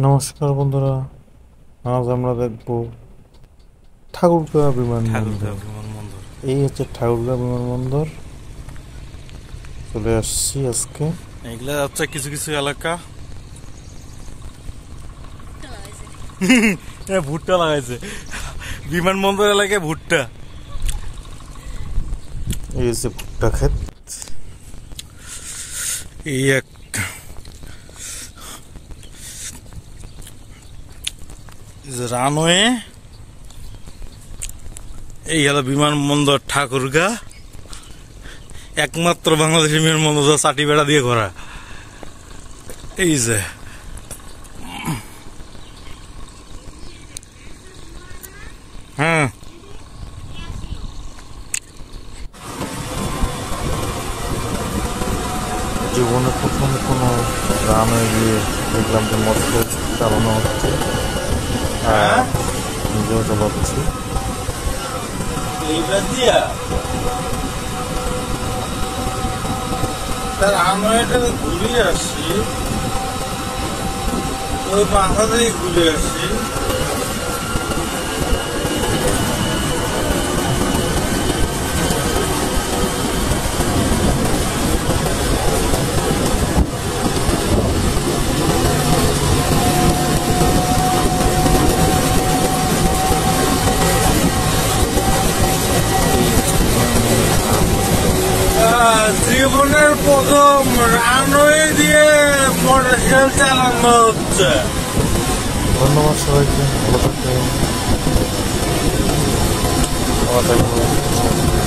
নমস্কার বন্ধুরা, আজ আমরা দেখব ঠাকুরগাঁও বিমানবন্দর। এই হচ্ছে ঠাকুরগাঁও বিমানবন্দর। চলে আসছি আজকে। এগুলা হচ্ছে কিছু কিছু এলাকা ভুট্টা লাগাইছে বিমানবন্দর এলাকায় ভুট্টা। এই হচ্ছে ভুট্টা ক্ষেত। এই এক রানওয়ে, এই হলো বিমানবন্দর ঠাকুরগাঁও, একমাত্র বাংলাদেশের বিমানবন্দর যা চাটি বেড়া দিয়ে করা। এই যে হ্যাঁ, জীবনে প্রথম কোনো রানওয়ে গিয়ে দেখলাম যে মস্ত চালানো হচ্ছে, নিজেও চালাচ্ছি। রানওয়েটা ঘুরে আসি, ওই মাথা থেকে ঘুরে আসি। জীবনের প্রথম রানওয়ে দিয়ে মোটরসাইকেল চালানো হচ্ছে। ধন্যবাদ সবাইকে, ভালো থাকবেন।